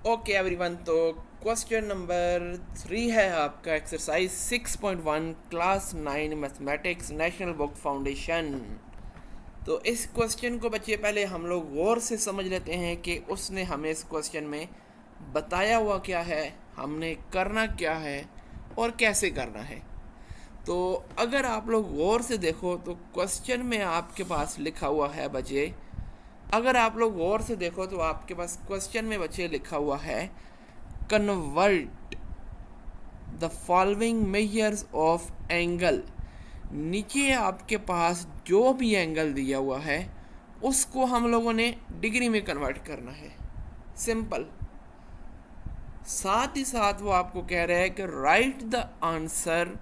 Okay everyone, तो question number 3 है आपका exercise 6.1 class 9 mathematics national book foundation. तो इस क्वेश्चन को बच्चे पहले हम लोग गौर से समझ लेते हैं कि उसने हमें इस क्वेश्चन में बताया हुआ क्या है, हमने करना क्या है और कैसे करना है। तो अगर आप लोग गौर से देखो तो क्वेश्चन में आपके पास लिखा हुआ है बच्चे, अगर आप लोग गौर से देखो तो आपके पास क्वेश्चन में बच्चे लिखा हुआ है convert the following measures of angle. नीचे आपके पास जो भी एंगल दिया हुआ है उसको हम लोगों ने डिग्री में कन्वर्ट करना है, सिंपल। साथ ही साथ वो आपको कह रहा है कि write the answer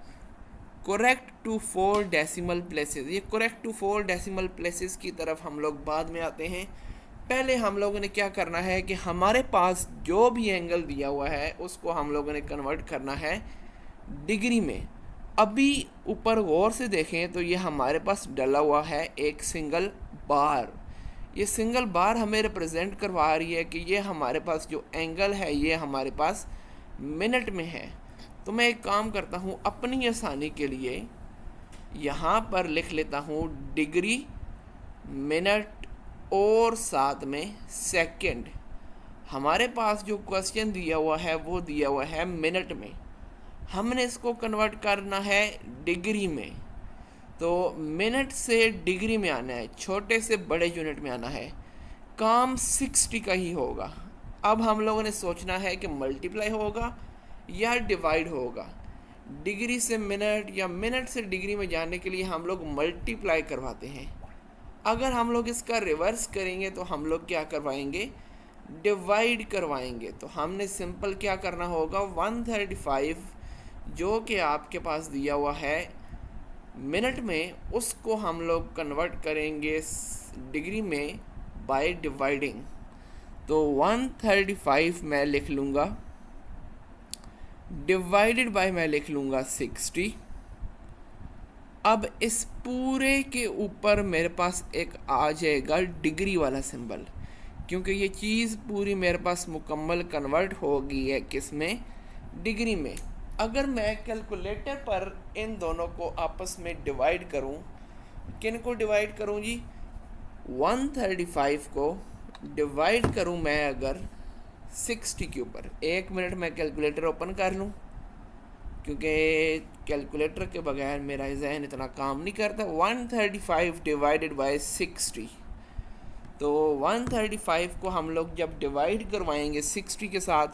correct to 4 decimal places. ये करेक्ट टू 4 डेसिमल प्लेसेस की तरफ हम लोग बाद में आते हैं। पहले हम लोगों ने क्या करना है कि हमारे पास जो भी एंगल दिया हुआ है उसको हम लोगों ने कन्वर्ट करना है डिग्री में। अभी ऊपर गौर से देखें तो ये हमारे पास डला हुआ है एक सिंगल बार। ये सिंगल बार हमें रिप्रेजेंट करवा रही है कि ये हमारे पास जो एंगल है ये हमारे पास मिनट में है। तो मैं एक काम करता हूँ, अपनी आसानी के लिए यहाँ पर लिख लेता हूँ डिग्री, मिनट और साथ में सेकंड। हमारे पास जो क्वेश्चन दिया हुआ है वो दिया हुआ है मिनट में, हमने इसको कन्वर्ट करना है डिग्री में। तो मिनट से डिग्री में आना है, छोटे से बड़े यूनिट में आना है। काम 60 का ही होगा। अब हम लोगों ने सोचना है कि मल्टीप्लाई होगा या डिवाइड होगा। डिग्री से मिनट या मिनट से डिग्री में जाने के लिए हम लोग मल्टीप्लाई करवाते हैं। अगर हम लोग इसका रिवर्स करेंगे तो हम लोग क्या करवाएंगे, डिवाइड करवाएंगे। तो हमने सिंपल क्या करना होगा, 135 जो कि आपके पास दिया हुआ है मिनट में, उसको हम लोग कन्वर्ट करेंगे डिग्री में बाय डिवाइडिंग। तो 135 मैं लिख लूँगा, डिवाइडेड बाय मैं लिख लूँगा 60। अब इस पूरे के ऊपर मेरे पास एक आ जाएगा डिग्री वाला सिंबल, क्योंकि ये चीज़ पूरी मेरे पास मुकम्मल कन्वर्ट हो गई है किस में, डिग्री में। अगर मैं कैलकुलेटर पर इन दोनों को आपस में डिवाइड करूं, किन को डिवाइड करूं जी, 135 को डिवाइड करूं मैं अगर 60 के ऊपर। एक मिनट मैं कैलकुलेटर ओपन कर लूं, क्योंकि कैलकुलेटर के बगैर मेरा जहन इतना काम नहीं करता। 135 डिवाइडेड बाय 60। तो 135 को हम लोग जब डिवाइड करवाएंगे 60 के साथ,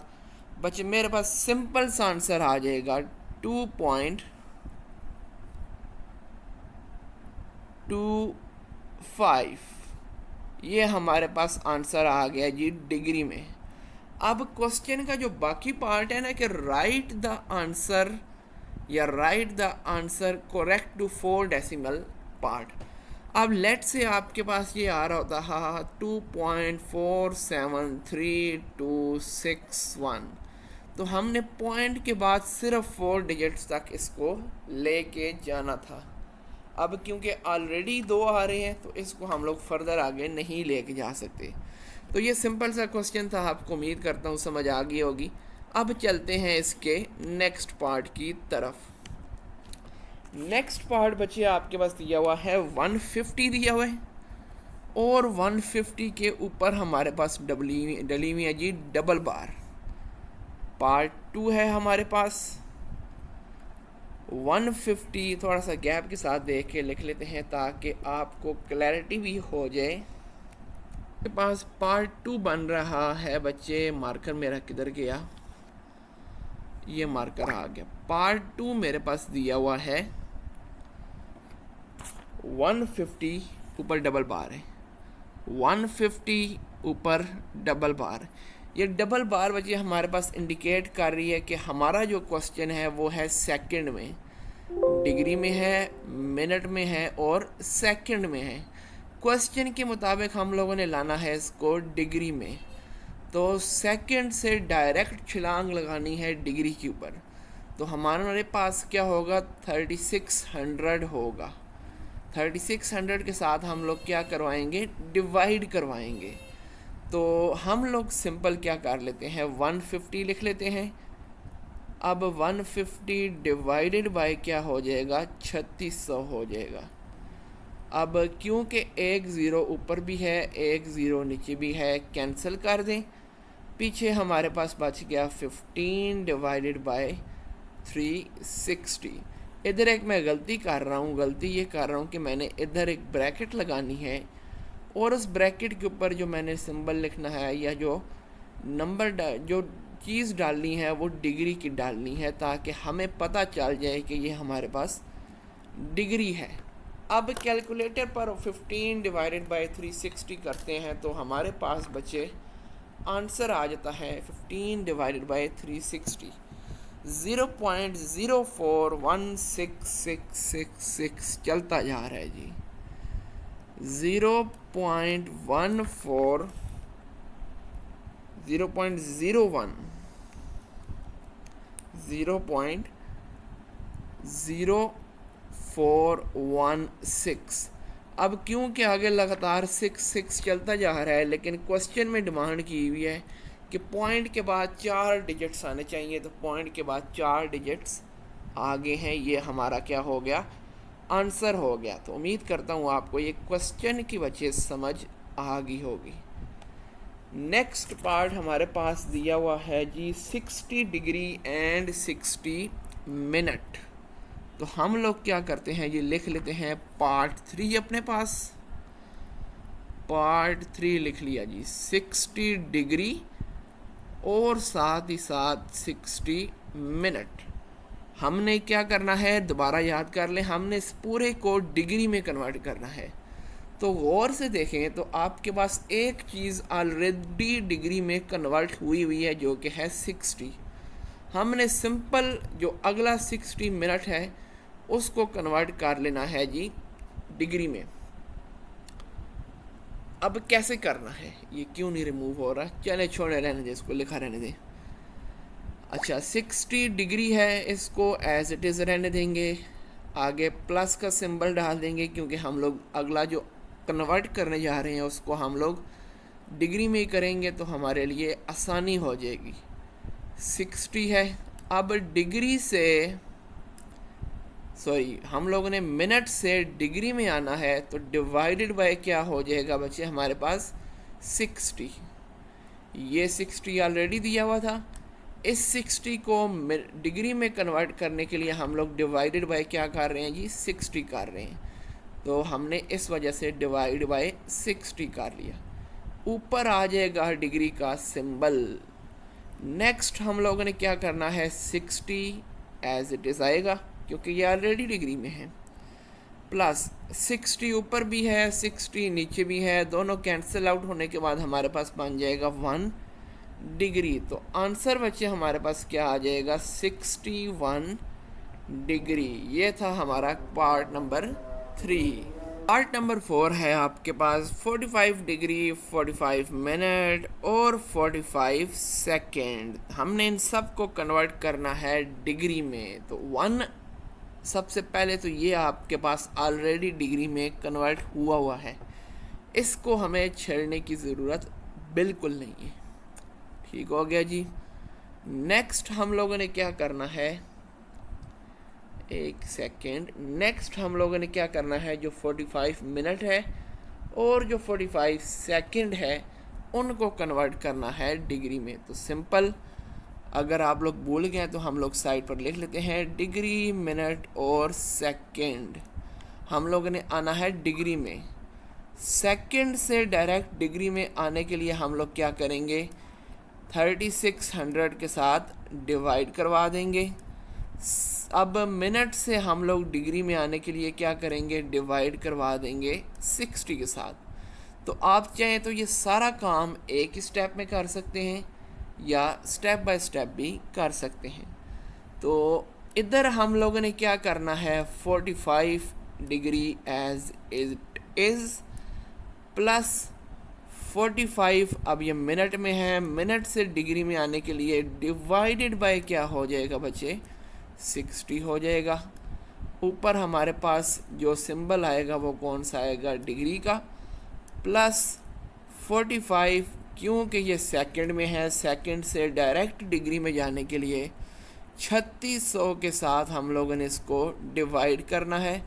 बच्चे मेरे पास सिंपल सा आंसर आ जाएगा 2.25। ये हमारे पास आंसर आ गया जी डिग्री में। अब क्वेश्चन का जो बाकी पार्ट है ना कि राइट द आंसर या write the answer correct to 4 decimal part. अब लेट से आपके पास ये आ रहा होता है 2.473261, तो हमने पॉइंट के बाद सिर्फ 4 डिजिट्स तक इसको लेके जाना था। अब क्योंकि ऑलरेडी 2 आ रहे हैं तो इसको हम लोग फर्दर आगे नहीं लेके जा सकते। तो ये सिंपल सा क्वेश्चन था, आपको उम्मीद करता हूँ समझ आ गई होगी। अब चलते हैं इसके नेक्स्ट पार्ट की तरफ। नेक्स्ट पार्ट बच्चे आपके पास दिया हुआ है 150 दिया हुआ है, और 150 के ऊपर हमारे पास डली हुई है जी डबल बार। पार्ट 2 है हमारे पास 150, थोड़ा सा गैप के साथ देख के लिख लेते हैं ताकि आपको क्लैरिटी भी हो जाए। के पास पार्ट 2 बन रहा है बच्चे। मार्कर मेरा किधर गया, ये मार्कर आ गया। पार्ट 2 मेरे पास दिया हुआ है 150 ऊपर डबल बार है, 150 ऊपर डबल बार। ये डबल बार बच्चे हमारे पास इंडिकेट कर रही है कि हमारा जो क्वेश्चन है वो है सेकंड में, डिग्री में है, मिनट में है और सेकंड में है। क्वेश्चन के मुताबिक हम लोगों ने लाना है इसको डिग्री में। तो सेकंड से डायरेक्ट छलांग लगानी है डिग्री के ऊपर। तो हमारे पास क्या होगा, 3600 होगा। 3600 के साथ हम लोग क्या करवाएंगे, डिवाइड करवाएंगे। तो हम लोग सिंपल क्या कर लेते हैं, 150 लिख लेते हैं। अब 150 डिवाइडेड बाय क्या हो जाएगा, 3600 हो जाएगा। अब क्योंकि एक ज़ीरो ऊपर भी है एक ज़ीरो नीचे भी है, कैंसिल कर दें। पीछे हमारे पास बच गया 15 डिवाइडेड बाय 360। इधर एक मैं गलती कर रहा हूँ, गलती ये कर रहा हूँ कि मैंने इधर एक ब्रैकेट लगानी है और उस ब्रैकेट के ऊपर जो मैंने सिंबल लिखना है या जो नंबर जो चीज़ डालनी है वो डिग्री की डालनी है, ताकि हमें पता चल जाए कि ये हमारे पास डिग्री है। अब कैलकुलेटर पर 15 डिवाइडेड बाय 360 करते हैं तो हमारे पास बचे आंसर आ जाता है 15 डिवाइडेड बाय 360 0.041666 चलता जा रहा है जी। 0.14 0.01 0.0416। अब क्योंकि आगे लगातार 6 चलता जा रहा है, लेकिन क्वेश्चन में डिमांड की हुई है कि पॉइंट के बाद 4 डिजिट्स आने चाहिए, तो पॉइंट के बाद 4 डिजिट्स आगे हैं। ये हमारा क्या हो गया, आंसर हो गया। तो उम्मीद करता हूँ आपको ये क्वेश्चन की वजह समझ आ गई होगी। नेक्स्ट पार्ट हमारे पास दिया हुआ है जी 60 डिग्री एंड 60 मिनट। तो हम लोग क्या करते हैं, ये लिख लेते हैं पार्ट 3 अपने पास। पार्ट 3 लिख लिया जी, 60 डिग्री और साथ ही साथ 60 मिनट। हमने क्या करना है, दोबारा याद कर लें, हमने इस पूरे को डिग्री में कन्वर्ट करना है। तो गौर से देखें तो आपके पास एक चीज़ ऑलरेडी डिग्री में कन्वर्ट हुई है जो कि है 60। हमने सिंपल जो अगला 60 मिनट है उसको कन्वर्ट कर लेना है जी डिग्री में। अब कैसे करना है, ये क्यों नहीं रिमूव हो रहा, चले छोड़े रहने दे, इसको लिखा रहने दे। अच्छा 60 डिग्री है, इसको एज इट इज़ रहने देंगे। आगे प्लस का सिंबल डाल देंगे क्योंकि हम लोग अगला जो कन्वर्ट करने जा रहे हैं उसको हम लोग डिग्री में ही करेंगे, तो हमारे लिए आसानी हो जाएगी। 60 है, अब डिग्री से हम लोगों ने मिनट से डिग्री में आना है, तो डिवाइडेड बाय क्या हो जाएगा बच्चे हमारे पास 60। ये 60 ऑलरेडी दिया हुआ था। इस 60 को डिग्री में कन्वर्ट करने के लिए हम लोग डिवाइडेड बाय क्या कर रहे हैं जी, 60 कर रहे हैं। तो हमने इस वजह से डिवाइड बाय 60 कर लिया। ऊपर आ जाएगा डिग्री का सिंबल। नेक्स्ट हम लोगों ने क्या करना है, 60 एज इट इज़ आएगा क्योंकि ये ऑलरेडी डिग्री में है, प्लस 60 ऊपर भी है 60 नीचे भी है, दोनों कैंसिल आउट होने के बाद हमारे पास बन जाएगा 1 डिग्री। तो आंसर बच्चे हमारे पास क्या आ जाएगा, 61 डिग्री। ये था हमारा पार्ट नंबर 3। पार्ट नंबर 4 है आपके पास 45 डिग्री, 45 मिनट और 45 सेकेंड। हमने इन सब को कन्वर्ट करना है डिग्री में। तो 1 सबसे पहले तो ये आपके पास ऑलरेडी डिग्री में कन्वर्ट हुआ है, इसको हमें छेड़ने की ज़रूरत बिल्कुल नहीं है। ठीक हो गया जी। नेक्स्ट हम लोगों ने क्या करना है, एक सेकेंड, नेक्स्ट हम लोगों ने क्या करना है, जो 45 मिनट है और जो 45 सेकेंड है उनको कन्वर्ट करना है डिग्री में। तो सिंपल, अगर आप लोग भूल गए तो हम लोग साइड पर लिख लेते हैं डिग्री, मिनट और सेकेंड। हम लोगों ने आना है डिग्री में। सेकेंड से डायरेक्ट डिग्री में आने के लिए हम लोग क्या करेंगे, 3600 के साथ डिवाइड करवा देंगे। अब मिनट से हम लोग डिग्री में आने के लिए क्या करेंगे, डिवाइड करवा देंगे 60 के साथ। तो आप चाहें तो ये सारा काम एक ही स्टेप में कर सकते हैं या स्टेप बाय स्टेप भी कर सकते हैं। तो इधर हम लोगों ने क्या करना है, 45 degree as it is plus 45, अब ये मिनट में है, मिनट से डिग्री में आने के लिए डिवाइडेड बाय क्या हो जाएगा बच्चे, 60 हो जाएगा। ऊपर हमारे पास जो सिंबल आएगा वो कौन सा आएगा, डिग्री का, प्लस 45 क्योंकि ये सेकंड में है, सेकंड से डायरेक्ट डिग्री में जाने के लिए 3600 के साथ हम लोगों ने इसको डिवाइड करना है।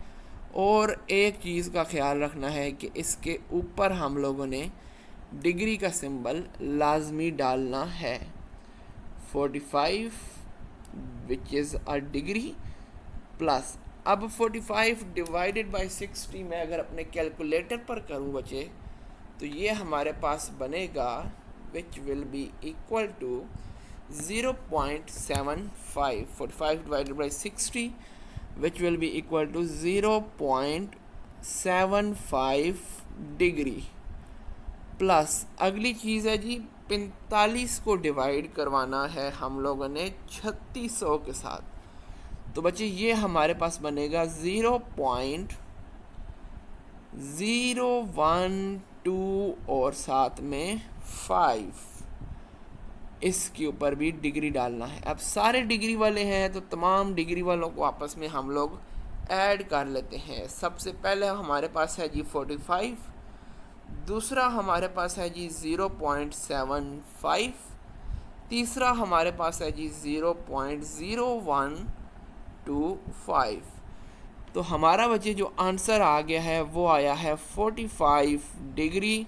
और एक चीज़ का ख्याल रखना है कि इसके ऊपर हम लोगों ने डिग्री का सिंबल लाजमी डालना है। 45 which is a degree plus, अब 45 डिवाइडेड बाय 60 मैं अगर अपने कैलकुलेटर पर करूं बच्चे, तो ये हमारे पास बनेगा which will be equal to 0.75। 45 divided by 60 which will be equal to 0.75 degree plus अगली चीज़ है जी 45 को डिवाइड करवाना है हम लोगों ने 3600 के साथ। तो बच्चे ये हमारे पास बनेगा 0.012 और साथ में 5, इसके ऊपर भी डिग्री डालना है। अब सारे डिग्री वाले हैं तो तमाम डिग्री वालों को आपस में हम लोग ऐड कर लेते हैं। सबसे पहले हमारे पास है जी 45, दूसरा हमारे पास है जी 0.75, तीसरा हमारे पास है जी 0.0125। तो हमारा बच्चे जो आंसर आ गया है वो आया है 45 डिग्री।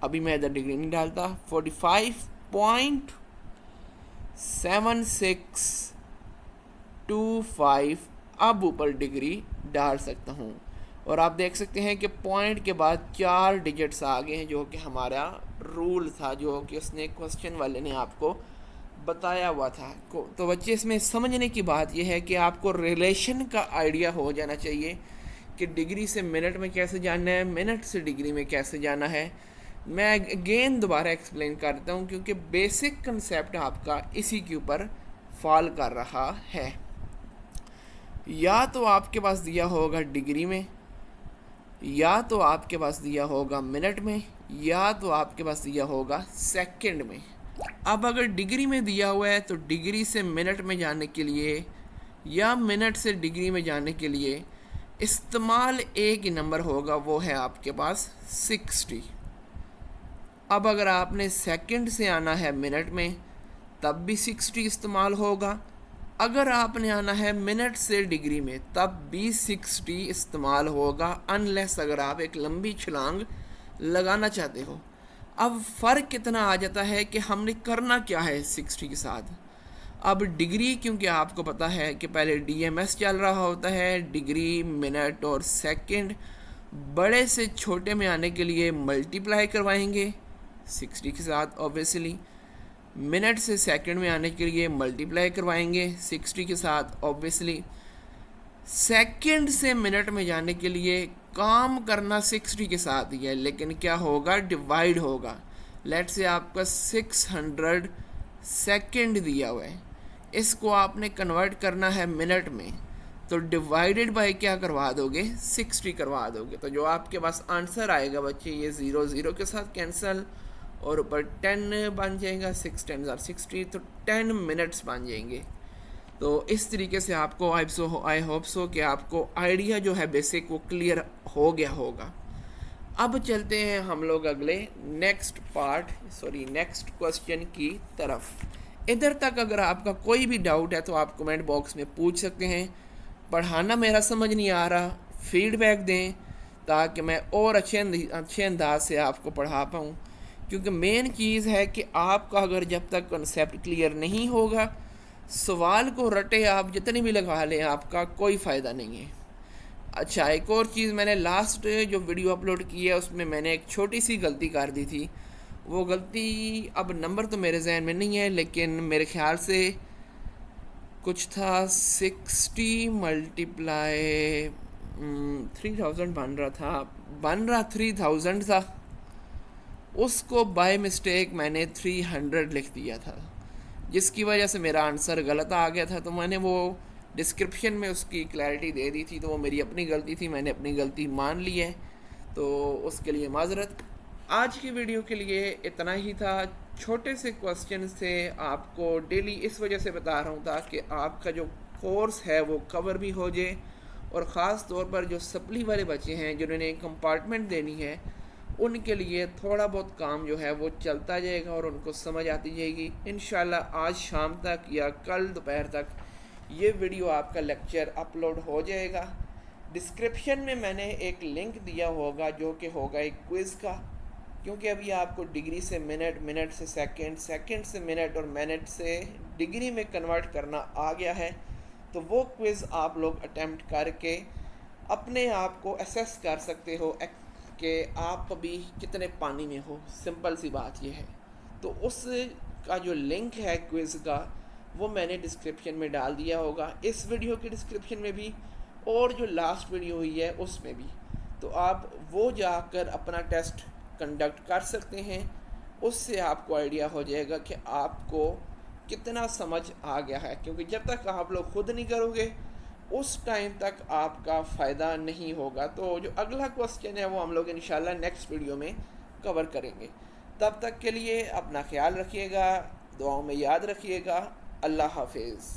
अभी मैं इधर डिग्री नहीं डालता, 45.7625 अब ऊपर डिग्री डाल सकता हूँ। और आप देख सकते हैं कि पॉइंट के बाद 4 डिजिट्स आ गए हैं, जो कि हमारा रूल था, जो कि उसने क्वेश्चन वाले ने आपको बताया हुआ था। तो बच्चे इसमें समझने की बात यह है कि आपको रिलेशन का आइडिया हो जाना चाहिए कि डिग्री से मिनट में कैसे जाना है, मिनट से डिग्री में कैसे जाना है। मैं अगेन दोबारा एक्सप्लेन करता हूँ क्योंकि बेसिक कंसेप्ट आपका इसी के ऊपर फॉल कर रहा है। या तो आपके पास दिया होगा डिग्री में, या तो आपके पास दिया होगा मिनट में, या तो आपके पास दिया होगा सेकंड में। अब अगर डिग्री में दिया हुआ है तो डिग्री से मिनट में जाने के लिए या मिनट से डिग्री में जाने के लिए इस्तेमाल एक ही नंबर होगा, वो है आपके पास 60। अब अगर आपने सेकंड से आना है मिनट में तब भी 60 इस्तेमाल होगा। अगर आपने आना है मिनट से डिग्री में तब भी 60 इस्तेमाल होगा, अनलेस अगर आप एक लंबी छलांग लगाना चाहते हो। अब फ़र्क कितना आ जाता है कि हमने करना क्या है 60 के साथ। अब डिग्री, क्योंकि आपको पता है कि पहले डीएमएस चल रहा होता है, डिग्री मिनट और सेकंड, बड़े से छोटे में आने के लिए मल्टीप्लाई करवाएंगे 60 के साथ ऑब्वियसली। मिनट से सेकंड में आने के लिए मल्टीप्लाई करवाएंगे 60 के साथ ऑब्वियसली। सेकंड से मिनट में जाने के लिए काम करना 60 के साथ ही है, लेकिन क्या होगा, डिवाइड होगा। लेट से आपका 600 सेकंड दिया हुआ है, इसको आपने कन्वर्ट करना है मिनट में, तो डिवाइडेड बाय क्या करवा दोगे, 60 करवा दोगे। तो जो आपके पास आंसर आएगा बच्चे, ये 0 0 के साथ कैंसिल और ऊपर 10 बन जाएगा, 6 10 60, तो 10 मिनट्स बन जाएंगे। तो इस तरीके से आपको आई होप सो कि आपको आइडिया जो है बेसिक वो क्लियर हो गया होगा। अब चलते हैं हम लोग अगले नेक्स्ट क्वेश्चन की तरफ। इधर तक अगर आपका कोई भी डाउट है तो आप कमेंट बॉक्स में पूछ सकते हैं। पढ़ाना मेरा समझ नहीं आ रहा, फीडबैक दें ताकि मैं और अच्छे अंदाज से आपको पढ़ा पाऊँ, क्योंकि मेन चीज़ है कि आपका अगर जब तक कंसेप्ट क्लियर नहीं होगा, सवाल को रटे आप जितने भी लगा लें, आपका कोई फ़ायदा नहीं है। अच्छा, एक और चीज़, मैंने लास्ट जो वीडियो अपलोड की है उसमें मैंने एक छोटी सी गलती कर दी थी। वो गलती, अब नंबर तो मेरे जहन में नहीं है, लेकिन मेरे ख्याल से कुछ था 60 मल्टीप्लाई 3000 बन रहा 3000 था, उसको बाय मिस्टेक मैंने 300 लिख दिया था, जिसकी वजह से मेरा आंसर गलत आ गया था। तो मैंने वो डिस्क्रिप्शन में उसकी क्लैरिटी दे दी थी, तो वो मेरी अपनी गलती थी, मैंने अपनी गलती मान ली है, तो उसके लिए माजरत। आज की वीडियो के लिए इतना ही था। छोटे से क्वेश्चन से आपको डेली इस वजह से बता रहा हूँ ताकि आपका जो कोर्स है वो कवर भी हो जाए, और ख़ास तौर पर जो सप्ली वाले बच्चे हैं जिन्होंने कंपार्टमेंट देनी है, उनके लिए थोड़ा बहुत काम जो है वो चलता जाएगा और उनको समझ आती जाएगी। इंशाल्लाह आज शाम तक या कल दोपहर तक ये वीडियो आपका लेक्चर अपलोड हो जाएगा। डिस्क्रिप्शन में मैंने एक लिंक दिया होगा जो कि होगा एक क्विज़ का, क्योंकि अभी आपको डिग्री से मिनट, मिनट से सेकंड, सेकंड से मिनट और मिनट से डिग्री में कन्वर्ट करना आ गया है। तो वो क्विज़ आप लोग अटेम्प्ट करके अपने आप को असेस कर सकते हो कि आप अभी कितने पानी में हो। सिंपल सी बात ये है। तो उस का जो लिंक है क्विज़ का वो मैंने डिस्क्रिप्शन में डाल दिया होगा, इस वीडियो के डिस्क्रिप्शन में भी और जो लास्ट वीडियो हुई है उसमें भी। तो आप वो जाकर अपना टेस्ट कंडक्ट कर सकते हैं। उससे आपको आइडिया हो जाएगा कि आपको कितना समझ आ गया है, क्योंकि जब तक आप लोग खुद नहीं करोगे उस टाइम तक आपका फ़ायदा नहीं होगा। तो जो अगला क्वेश्चन है वो हम लोग इंशाल्लाह नेक्स्ट वीडियो में कवर करेंगे। तब तक के लिए अपना ख्याल रखिएगा, दुआओं में याद रखिएगा। अल्लाह हाफिज़।